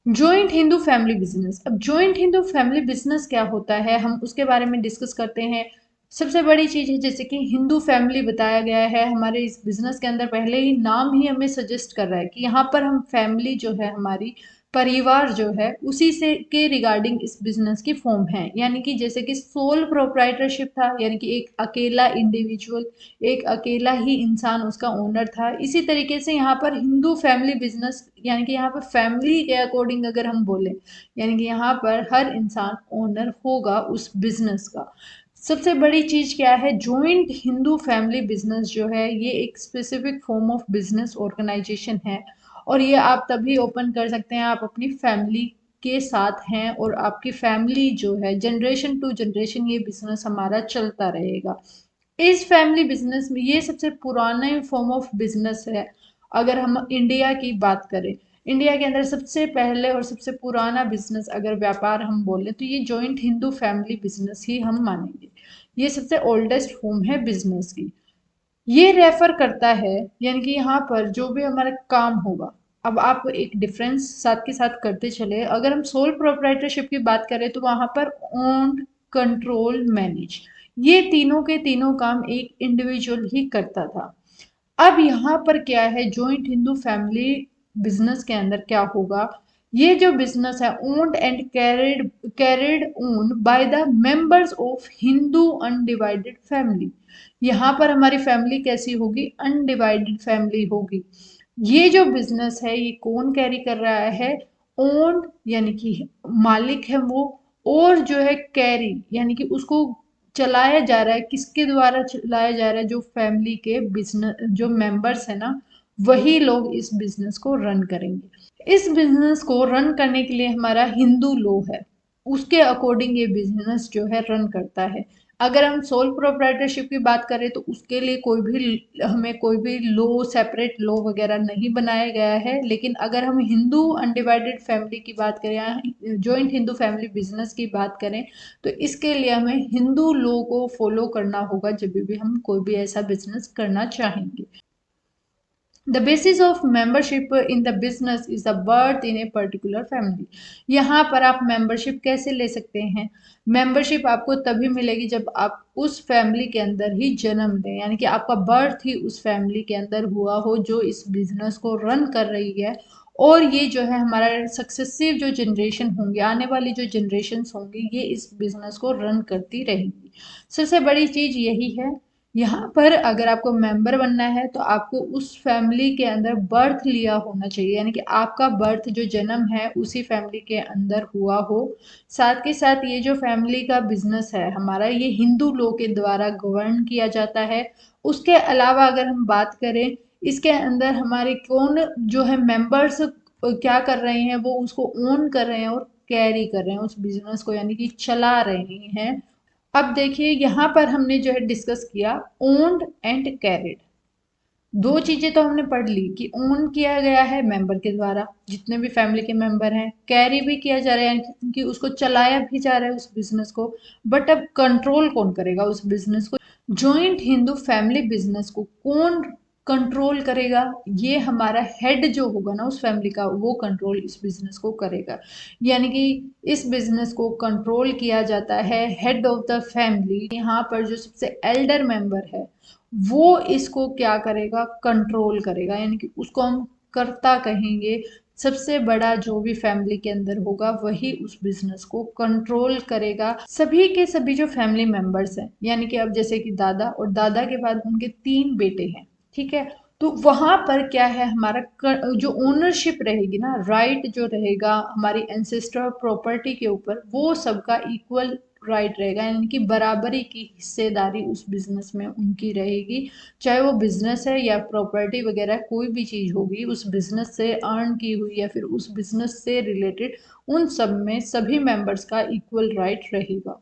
Joint Hindu family business. अब joint Hindu family business क्या होता है, हम उसके बारे में डिस्कस करते हैं। सबसे बड़ी चीज है जैसे कि हिंदू फैमिली बताया गया है हमारे इस बिजनेस के अंदर, पहले ही नाम ही हमें सजेस्ट कर रहा है कि यहाँ पर हम फैमिली जो है हमारी परिवार जो है उसी से के रिगार्डिंग इस बिजनेस की फॉर्म है। यानी कि जैसे कि सोल प्रोप्राइटरशिप था, यानी कि एक अकेला इंडिविजुअल, एक अकेला ही इंसान उसका ओनर था। इसी तरीके से यहाँ पर हिंदू फैमिली बिजनेस, यानी कि यहाँ पर फैमिली के अकॉर्डिंग अगर हम बोले, यानी कि यहाँ पर हर इंसान ओनर होगा उस बिजनेस का। सबसे बड़ी चीज क्या है, जॉइंट हिंदू फैमिली बिजनेस जो है ये एक specific form of business organisation है। और ये आप तभी ओपन कर सकते हैं आप अपनी फैमिली के साथ हैं और आपकी फैमिली जो है जनरेशन टू जनरेशन ये बिजनेस हमारा चलता रहेगा। इस फैमिली बिजनेस में ये सबसे पुराना फॉर्म ऑफ बिजनेस है। अगर हम इंडिया की बात करें, इंडिया के अंदर सबसे पहले और सबसे पुराना बिजनेस अगर व्यापार हम बोले तो ये जॉइंट हिंदू फैमिली बिजनेस ही हम मानेंगे। ये सबसे ओल्डेस्ट फॉर्म है बिजनेस की। ये रेफर करता है, यानी कि यहाँ पर जो भी हमारा काम होगा, अब आप एक डिफरेंस साथ के साथ करते चले। अगर हम सोल प्रोप्राइटरशिप की बात करें तो वहां पर ओन, कंट्रोल, मैनेज, ये तीनों के तीनों काम एक इंडिविजुअल ही करता था। अब यहाँ पर क्या है, जॉइंट हिंदू फैमिली बिजनेस के अंदर क्या होगा, ये जो बिजनेस है owned and carried own by the members of Hindu undivided family. यहाँ पर हमारी फैमिली कैसी होगी, अनडिवाइडेड फैमिली होगी। ये जो बिजनेस है ये कौन कैरी कर रहा है, ओन्ड यानी कि मालिक है वो, और जो है कैरी यानी कि उसको चलाया जा रहा है, किसके द्वारा चलाया जा रहा है, जो फैमिली के बिजनेस जो मेंबर्स है ना, वही लोग इस बिजनेस को रन करेंगे। इस बिजनेस को रन करने के लिए हमारा हिंदू लॉ है, उसके अकॉर्डिंग ये बिजनेस जो है रन करता है। अगर हम सोल प्रोप्राइटरशिप की बात करें तो उसके लिए हमें कोई भी लॉ, सेपरेट लॉ वगैरह नहीं बनाया गया है। लेकिन अगर हम हिंदू अनडिवाइडेड फैमिली की बात करें या जॉइंट हिंदू फैमिली बिजनेस की बात करें तो इसके लिए हमें हिंदू लॉ को फॉलो करना होगा जब भी हम कोई भी ऐसा बिजनेस करना चाहेंगे। The basis of membership in the business is the birth in a particular family। यहाँ पर आप मेंबरशिप कैसे ले सकते हैं, मेंबरशिप आपको तभी मिलेगी जब आप उस फैमिली के अंदर ही जन्म लें, यानी कि आपका बर्थ ही उस फैमिली के अंदर हुआ हो जो इस बिजनेस को रन कर रही है। और ये जो है हमारा सक्सेसिव जो जनरेशन होंगे, आने वाली जो जनरेशन होंगी, ये इस बिजनेस को रन करती रहेंगी। सबसे बड़ी चीज यही है। यहाँ पर अगर आपको मेंबर बनना है तो आपको उस फैमिली के अंदर बर्थ लिया होना चाहिए, यानी कि आपका बर्थ जो जन्म है उसी फैमिली के अंदर हुआ हो। साथ के साथ ये जो फैमिली का बिजनेस है हमारा, ये हिंदू लॉ के द्वारा गवर्न किया जाता है। उसके अलावा अगर हम बात करें, इसके अंदर हमारे कौन जो है मेंबर्स क्या कर रहे हैं, वो उसको ओन कर रहे हैं और कैरी कर रहे हैं उस बिजनेस को, यानी कि चला रहे हैं। अब देखिए यहाँ पर हमने जो है डिस्कस किया ओन्ड एंड कैरिड। दो चीजें तो हमने पढ़ ली कि ओन किया गया है मेंबर के द्वारा, जितने भी फैमिली के मेंबर हैं, कैरी भी किया जा रहा है यानी कि उसको चलाया भी जा रहा है उस बिजनेस को। बट अब कंट्रोल कौन करेगा उस बिजनेस को, जॉइंट हिंदू फैमिली बिजनेस को कौन कंट्रोल करेगा, ये हमारा हेड जो होगा ना उस फैमिली का, वो कंट्रोल इस बिजनेस को करेगा। यानी कि इस बिजनेस को कंट्रोल किया जाता है हेड ऑफ द फैमिली। यहाँ पर जो सबसे एल्डर मेंबर है वो इसको क्या करेगा, कंट्रोल करेगा, यानी कि उसको हम कर्ता कहेंगे। सबसे बड़ा जो भी फैमिली के अंदर होगा वही उस बिजनेस को कंट्रोल करेगा। सभी के सभी जो फैमिली मेंबर्स हैं, यानी कि अब जैसे कि दादा, और दादा के बाद उनके तीन बेटे हैं, ठीक है, तो वहां पर क्या है हमारा जो ओनरशिप रहेगी ना, राइट जो रहेगा हमारी एंसेस्ट्रल प्रॉपर्टी के ऊपर, वो सबका इक्वल राइट रहेगा, यानी कि बराबरी की हिस्सेदारी उस बिजनेस में उनकी रहेगी। चाहे वो बिजनेस है या प्रॉपर्टी वगैरह कोई भी चीज होगी उस बिजनेस से अर्न की हुई या फिर उस बिजनेस से रिलेटेड, उन सब में सभी मेंबर्स का इक्वल राइट रहेगा।